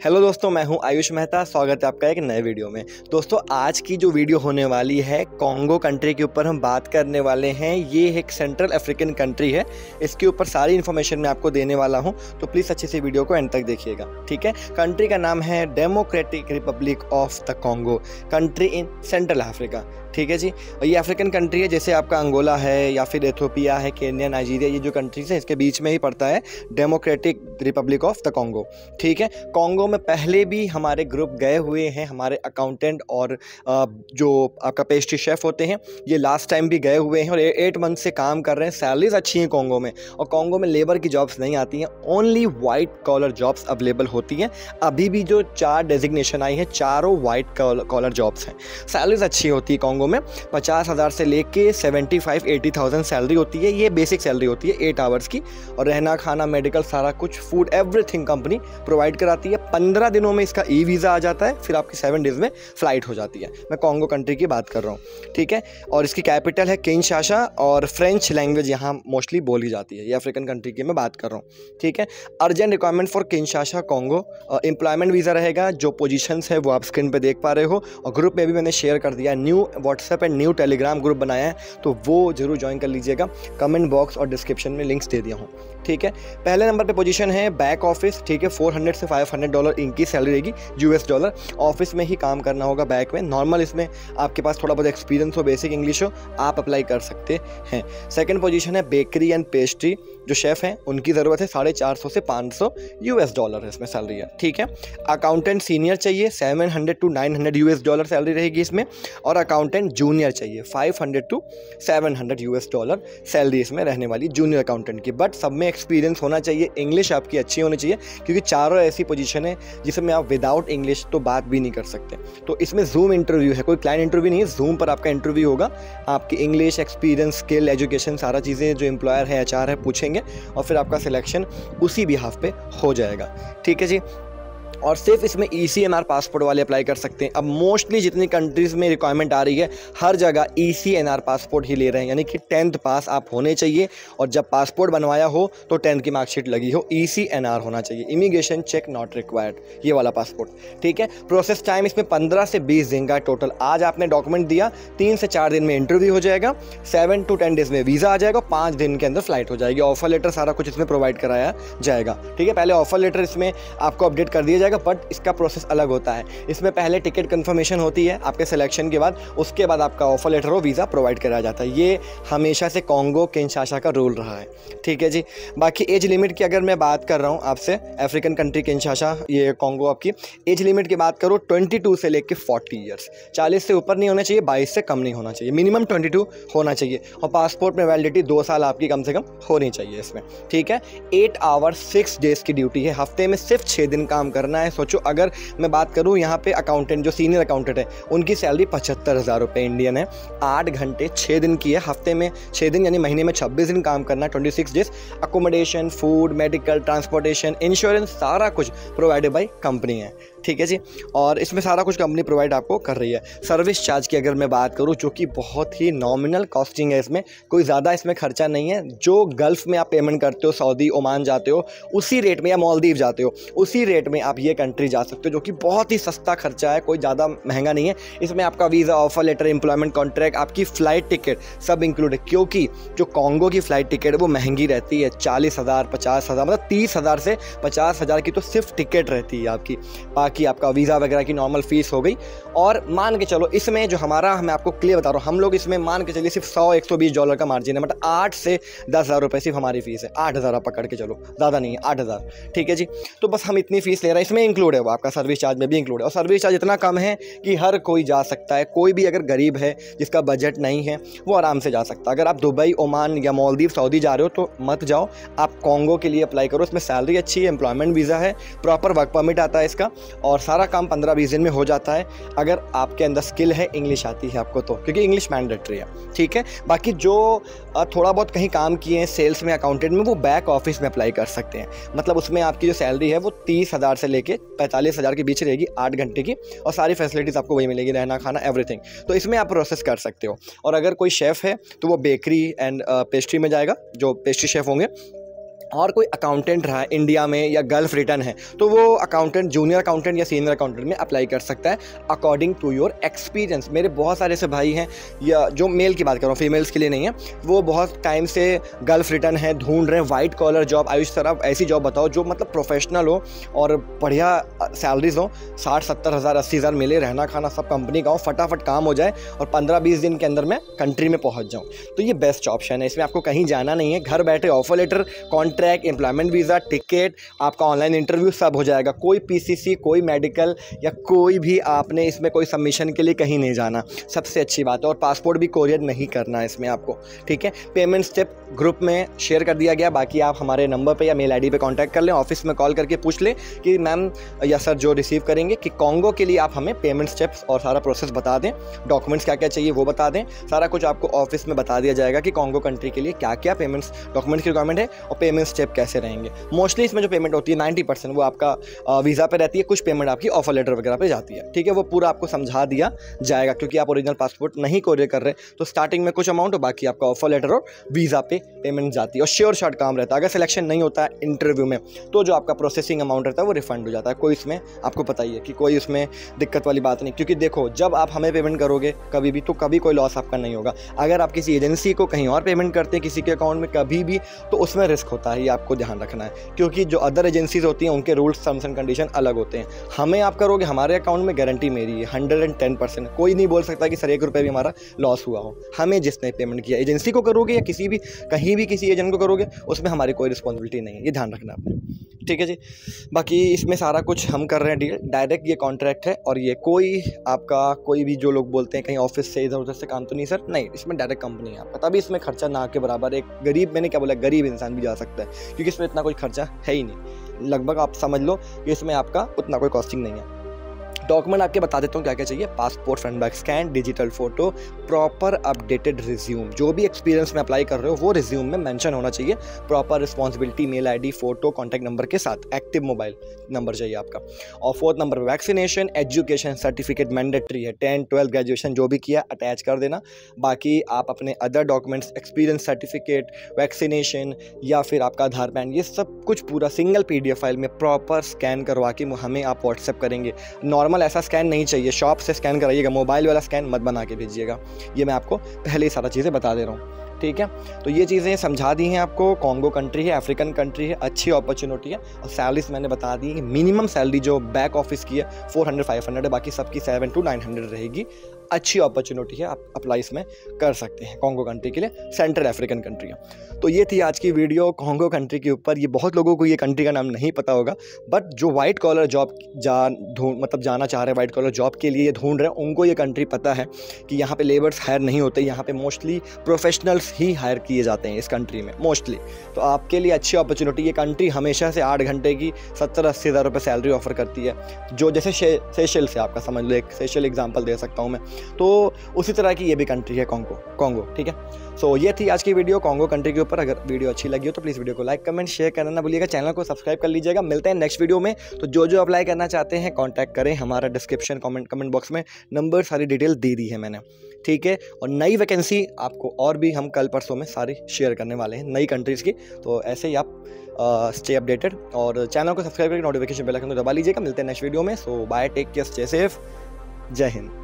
Hello दोस्तों, मैं हूं आयुष मेहता। स्वागत है आपका एक नए वीडियो में। दोस्तों, आज की जो वीडियो होने वाली है कॉन्गो कंट्री के ऊपर हम बात करने वाले हैं। ये एक सेंट्रल अफ्रीकन कंट्री है। इसके ऊपर सारी इन्फॉर्मेशन मैं आपको देने वाला हूं, तो प्लीज़ अच्छे से वीडियो को एंड तक देखिएगा, ठीक है। कंट्री का नाम है democratic Republic of the Congo, country in central Africa, ठीक है जी। और ये अफ्रीकन कंट्री है, जैसे आपका अंगोला है या फिर एथियोपिया है, केन्या, नाइजीरिया, ये जो कंट्रीज हैं इसके बीच में ही पड़ता है democratic Republic of the Congo, ठीक है। कॉन्गो में पहले भी हमारे ग्रुप गए हुए हैं, हमारे अकाउंटेंट और जो आपका पेस्ट्री शेफ़ होते हैं, ये लास्ट टाइम भी गए हुए हैं और 8 मंथ से काम कर रहे हैं। सैलरीज अच्छी हैं कॉन्गो में, और कॉन्गो में लेबर की जॉब्स नहीं आती हैं, only white collar jobs available होती हैं। अभी भी जो 4 डेजिग्नेशन आई हैं, चारों वाइट कॉलर जॉब्स हैं। सैलरीज अच्छी होती है कॉन्गो में, 50,000 से लेके 75-80,000 सैलरी होती है। ये बेसिक सैलरी होती है 8 आवर्स की, और रहना खाना मेडिकल सारा कुछ फूड एवरीथिंग कंपनी प्रोवाइड कराती है। 15 दिनों में इसका ई वीज़ा आ जाता है, फिर आपकी 7 डेज़ में फ़्लाइट हो जाती है। मैं कॉन्गो कंट्री की बात कर रहा हूँ, ठीक है। और इसकी कैपिटल है किनशासा, और फ्रेंच लैंग्वेज यहाँ मोस्टली बोली जाती है। ये अफ्रीकन कंट्री की मैं बात कर रहा हूँ, ठीक है। Urgent requirement for Kinshasa Congo, employment visa रहेगा। जो पोजीशंस है वो आप स्क्रीन पे देख पा रहे हो, और ग्रुप में भी मैंने शेयर कर दिया। New WhatsApp and new Telegram group बनाया है, तो वो जरूर ज्वाइन कर लीजिएगा। कमेंट बॉक्स और डिस्क्रिप्शन में लिंक्स दे दिया हूँ, ठीक है। पहले नंबर पे पोजीशन है बैक ऑफिस, ठीक है। $400 से $500 इनकी सैलरी रहेगी, US$। ऑफिस में ही काम करना होगा बैक में। नॉर्मल इसमें आपके पास थोड़ा बहुत एक्सपीरियंस हो, बेसिक इंग्लिश हो, आप अप्लाई कर सकते हैं। सेकंड पोजीशन है बेकरी एंड पेस्ट्री, जो शेफ़ हैं उनकी ज़रूरत है। $450 से $500 इसमें सैलरी है, ठीक है। अकाउंटेंट सीनियर चाहिए, $700 to $900 सैलरी रहेगी इसमें। और अकाउंटेंट जूनियर चाहिए, $500 to $700 सैलरी इसमें रहने वाली जूनियर अकाउंटेंट की। बट सब में एक्सपीरियंस होना चाहिए, इंग्लिश आपकी अच्छी होनी चाहिए, क्योंकि चारों ऐसी पोजीशन है जिसमें आप विदाउट इंग्लिश तो बात भी नहीं कर सकते। तो इसमें जूम इंटरव्यू है, कोई क्लाइंट इंटरव्यू नहीं है, जूम पर आपका इंटरव्यू होगा। आपकी इंग्लिश, एक्सपीरियंस, स्किल, एजुकेशन, सारा चीज़ें जो एम्प्लॉयर है, HR है, पूछेंगे, और फिर आपका सिलेक्शन उसी बिहाफ पे हो जाएगा, ठीक है जी। और सिर्फ इसमें ECNR पासपोर्ट वाले अप्लाई कर सकते हैं। अब मोस्टली जितनी कंट्रीज़ में रिक्वायरमेंट आ रही है, हर जगह ECNR पासपोर्ट ही ले रहे हैं, यानी कि 10th पास आप होने चाहिए, और जब पासपोर्ट बनवाया हो तो 10th की मार्कशीट लगी हो। ECNR होना चाहिए, इमिग्रेशन चेक नॉट रिक्वायर्ड, ये वाला पासपोर्ट, ठीक है। प्रोसेस टाइम इसमें 15 से 20 दिन का टोटल। आज आपने डॉक्यूमेंट दिया, 3 से 4 दिन में इंटरव्यू हो जाएगा, 7 to 10 डेज़ में वीज़ा आ जाएगा, 5 दिन के अंदर फ्लाइट हो जाएगी। ऑफर लेटर सारा कुछ इसमें प्रोवाइड कराया जाएगा, ठीक है। पहले ऑफर लेटर इसमें आपको अपडेट कर दिया जाएगा, बट इसका प्रोसेस अलग होता है। इसमें पहले टिकट कंफर्मेशन होती है आपके सिलेक्शन के बाद, उसके बाद आपका ऑफर लेटर और वीज़ा प्रोवाइड कराया जाता है। ये हमेशा से कॉन्गो किनशासा का रूल रहा है, ठीक है जी। बाकी एज लिमिट की अगर मैं बात कर रहा हूँ आपसे, अफ्रीकन कंट्री किनशासा, ये कॉन्गो, आपकी एज लिमिट की बात करूँ 22 से लेकर 40 ईयर्स, 40 से ऊपर नहीं होना चाहिए, 22 से कम नहीं होना चाहिए, मिनिमम 22 होना चाहिए। और पासपोर्ट में वैलिडिटी 2 साल आपकी कम से कम होनी चाहिए इसमें, ठीक है। 8 आवर्स 6 डेज़ की ड्यूटी है, हफ्ते में सिर्फ 6 दिन काम करना है। सोचो, अगर मैं बात करूं यहाँ पे अकाउंटेंट, जो सीनियर अकाउंटेंट है, उनकी सैलरी 75,000 रुपये इंडियन है। 8 घंटे 6 दिन की है, हफ्ते में 6 दिन, यानी महीने में 26 दिन काम करना है, 26 days. Accommodation, food, medical, transportation, insurance, सारा कुछ प्रोवाइडेड बाई कंपनी है, ठीक है जी। और इसमें सारा कुछ कंपनी प्रोवाइड आपको कर रही है। सर्विस चार्ज की अगर मैं बात करूं, जो कि बहुत ही नॉमिनल कॉस्टिंग है, इसमें कोई ज़्यादा इसमें खर्चा नहीं है। जो गल्फ़ में आप पेमेंट करते हो, सऊदी, ओमान जाते हो, उसी रेट में, या मालदीव जाते हो, उसी रेट में आप ये कंट्री जा सकते हो, जो कि बहुत ही सस्ता खर्चा है, कोई ज़्यादा महंगा नहीं है। इसमें आपका visa, offer letter, employment contract, आपकी फ़्लाइट टिकट सब इंक्लूड है। क्योंकि जो कॉन्गो की फ़्लाइट टिकट है वो महंगी रहती है, 40,000, 50,000, मतलब 30,000 से 50,000 की तो सिर्फ टिकट रहती है आपकी। बाकी आपका वीज़ा वगैरह की नॉर्मल फ़ीस हो गई। और मान के चलो, इसमें जो हमारा, मैं आपको क्लियर बता रहा हूँ, हम लोग इसमें मान के चलिए सिर्फ $100-120 का मार्जिन है, मतलब 8 से 10,000 रुपये सिर्फ हमारी फ़ीस है। 8,000 आप पकड़ के चलो, ज़्यादा नहीं है, 8,000, ठीक है जी। तो बस हम इतनी फ़ीस ले रहे हैं, इसमें इंक्लूड है वो आपका सर्विस चार्ज में भी इंक्लूड है। और सर्विस चार्ज इतना कम है कि हर कोई जा सकता है। कोई भी अगर गरीब है, जिसका बजट नहीं है, वो आराम से जा सकता है। अगर आप दुबई, ओमान या मालदीव, सऊदी जा रहे हो तो मत जाओ, आप कॉन्गो के लिए अप्लाई करो। इसमें सैलरी अच्छी है, एम्प्लॉयमेंट वीज़ा है, प्रॉपर वर्क परमिट आता है इसका, और सारा काम 15-20 दिन में हो जाता है। अगर आपके अंदर स्किल है, इंग्लिश आती है आपको तो, क्योंकि इंग्लिश मैंडेटरी है, ठीक है। बाकी जो थोड़ा बहुत कहीं काम किए हैं सेल्स में, अकाउंटेंट में, वो बैक ऑफिस में अप्लाई कर सकते हैं। मतलब उसमें आपकी जो सैलरी है वो 30,000 से लेके 45,000 के बीच रहेगी, 8 घंटे की, और सारी फैसिलिटीज़ आपको वही मिलेगी, रहना खाना एवरीथिंग। तो इसमें आप प्रोसेस कर सकते हो। और अगर कोई शेफ़ है तो वो बेकरी एंड पेस्ट्री में जाएगा, जो पेस्ट्री शेफ़ होंगे, और कोई अकाउंटेंट रहा इंडिया में या गल्फ रिटर्न है तो वो अकाउंटेंट जूनियर अकाउंटेंट या सीनियर अकाउंटेंट में अप्लाई कर सकता है अकॉर्डिंग टू योर एक्सपीरियंस। मेरे बहुत सारे ऐसे भाई हैं, या जो मेल की बात कर रहा हूँ, फीमेल्स के लिए नहीं है, वो बहुत टाइम से गल्फ रिटर्न है, ढूंढ रहे हैं white collar job. Ayush sir आप ऐसी जॉब बताओ जो मतलब प्रोफेशनल हो और बढ़िया सैलरीज हो, 60-70 हज़ार 80 हज़ार मिले, रहना खाना सब कंपनी का हो, फटाफट काम हो जाए और 15-20 दिन के अंदर मैं कंट्री में पहुँच जाऊँ। तो ये बेस्ट ऑप्शन है, इसमें आपको कहीं जाना नहीं है, घर बैठे offer letter, contract, employment visa, ticket, आपका ऑनलाइन इंटरव्यू सब हो जाएगा। कोई पीसीसी, कोई मेडिकल या कोई भी आपने इसमें कोई सबमिशन के लिए कहीं नहीं जाना, सबसे अच्छी बात है। और पासपोर्ट भी कोरियर नहीं करना है इसमें आपको, ठीक है। पेमेंट स्टेप ग्रुप में शेयर कर दिया गया, बाकी आप हमारे नंबर पे या मेल आईडी पे कांटेक्ट कर लें, ऑफिस में कॉल करके पूछ लें कि मैम या सर जो रिसीव करेंगे कि कॉन्गो के लिए आप हमें पेमेंट स्टेप्स और सारा प्रोसेस बता दें, डॉक्यूमेंट्स क्या क्या चाहिए वो बता दें, सारा कुछ आपको ऑफिस में बता दिया जाएगा कि कॉन्गो कंट्री के लिए क्या क्या पेमेंट्स डॉक्यूमेंट्स की रिक्वायरमेंट है और पेमेंट स्टेप कैसे रहेंगे। मोस्टली इसमें जो पेमेंट होती है 90% वो आपका वीज़ा पे रहती है, कुछ पेमेंट आपकी ऑफर लेटर वगैरह पे जाती है, ठीक है। वो पूरा आपको समझा दिया जाएगा, क्योंकि आप ओरिजिनल पासपोर्ट नहीं कोरियर कर रहे तो स्टार्टिंग में कुछ अमाउंट और बाकी आपका ऑफर लेटर और वीज़ा पे पेमेंट जाती है। और श्योर शॉर्ट काम रहता है, अगर सिलेक्शन नहीं होता है इंटरव्यू में तो जो आपका प्रोसेसिंग अमाउंट रहता है वो रिफंड हो जाता है। कोई इसमें आपको पता ही है कि कोई उसमें दिक्कत वाली बात नहीं, क्योंकि देखो जब आप हमें पेमेंट करोगे कभी भी तो कभी कोई लॉस आपका नहीं होगा। अगर आप किसी एजेंसी को कहीं और पेमेंट करते हैं किसी के अकाउंट में कभी भी, तो उसमें रिस्क होता है, ये आपको ध्यान रखना है, क्योंकि जो अदर एजेंसीज होती हैं उनके रूल्स टर्म्स एंड कंडीशन अलग होते हैं। हमें आप करोगे हमारे अकाउंट में, गारंटी मेरी है 110%, कोई नहीं बोल सकता कि सर 1 रुपये भी हमारा लॉस हुआ हो। हमें जिसने पेमेंट किया, एजेंसी को करोगे या किसी भी कहीं भी किसी एजेंट को करोगे, उसमें हमारी कोई रिस्पॉन्सिबिलिटी नहीं है, ये ध्यान रखना आपने, ठीक है जी। बाकी इसमें सारा कुछ हम कर रहे हैं डील, डायरेक्ट ये कॉन्ट्रैक्ट है और ये कोई आपका कोई भी जो लोग बोलते हैं कहीं ऑफिस से इधर उधर से काम तो नहीं सर, नहीं, इसमें डायरेक्ट कंपनी है आपका, तभी इसमें खर्चा ना के बराबर एक गरीब, मैंने क्या बोला, गरीब इंसान भी जा सकता है, क्योंकि इसमें इतना कोई खर्चा है ही नहीं। लगभग आप समझ लो कि इसमें आपका उतना कोई कॉस्टिंग नहीं है। डॉक्यूमेंट आपके बता देता हूँ क्या क्या चाहिए। Passport front back scan, digital photo, proper updated resume, जो भी एक्सपीरियंस में अप्लाई कर रहे हो वो रिज्यूम में मेंशन होना चाहिए, proper responsibility, mail ID, photo, contact number के साथ, एक्टिव मोबाइल नंबर चाहिए आपका। और 4th number vaccination, education certificate mandatory है, 10th 12th ग्रेजुएशन जो भी किया अटैच कर देना। बाकी आप अपने other documents, experience certificate, vaccination या फिर आपका आधार पैन, ये सब कुछ पूरा सिंगल PDF फाइल में प्रॉपर स्कैन करवा के हमें आप व्हाट्सएप करेंगे। नॉर्मल ऐसा स्कैन नहीं चाहिए, शॉप से स्कैन कराइएगा, मोबाइल वाला स्कैन मत बना के भेजिएगा। ये मैं आपको पहले ही सारा चीज़ें बता दे रहा हूँ, ठीक है। तो ये चीज़ें समझा दी हैं आपको। कॉन्गो कंट्री है, अफ्रीकन कंट्री है, अच्छी अपॉर्चुनिटी है और सैलरीज मैंने बता दी है। मिनिमम सैलरी जो बैक ऑफिस की है 400-500 है, बाकी सबकी 700 to 900 रहेगी। अच्छी अपॉर्चुनिटी है, आप अप्लाई इसमें कर सकते हैं कॉन्गो कंट्री के लिए, सेंट्रल अफ्रीकन कंट्री है। तो ये थी आज की वीडियो कॉन्गो कंट्री के ऊपर। ये बहुत लोगों को ये कंट्री का नाम नहीं पता होगा, बट जो वाइट कॉलर जॉब जाना चाह रहे हैं, वाइट कॉलर जॉब के लिए ढूंढ रहे हैं, उनको ये कंट्री पता है कि यहाँ पे लेबर्स हायर नहीं होते, यहाँ पे मोस्टली प्रोफेशनल्स ही हायर किए जाते हैं इस कंट्री में मोस्टली। तो आपके लिए अच्छी अपॉर्चुनिटी, ये कंट्री हमेशा से 8 घंटे की 70-80 हज़ार रुपये सैलरी ऑफर करती है, जो जैसे सेशल से आपका समझ लो, एक सेशल एग्जाम्पल दे सकता हूँ मैं, तो उसी तरह की ये भी कंट्री है कॉन्गो, ठीक है। सो ये थी आज की वीडियो कॉन्गो कंट्री के ऊपर। अगर वीडियो अच्छी लगी हो तो प्लीज़ वीडियो को लाइक, कमेंट, शेयर करना ना भूलिएगा, चैनल को सब्सक्राइब कर लीजिएगा। मिलते हैं नेक्स्ट वीडियो में। तो जो अप्लाई करना चाहते हैं कॉन्टैक्ट करें, हमारा डिस्क्रिप्शन कमेंट बॉक्स में नंबर सारी डिटेल दे दी है मैंने, ठीक है। और नई वैकेंसी आपको और भी हम कल परसों में सारी शेयर करने वाले हैं नई कंट्रीज़ की। तो ऐसे ही आप स्टे अपडेटेड और चैनल को सब्सक्राइब करके नोटिफिकेशन बेल आइकन को दबा लीजिएगा। मिलते हैं नेक्स्ट वीडियो में। So bye, take care, stay safe, जय हिंद।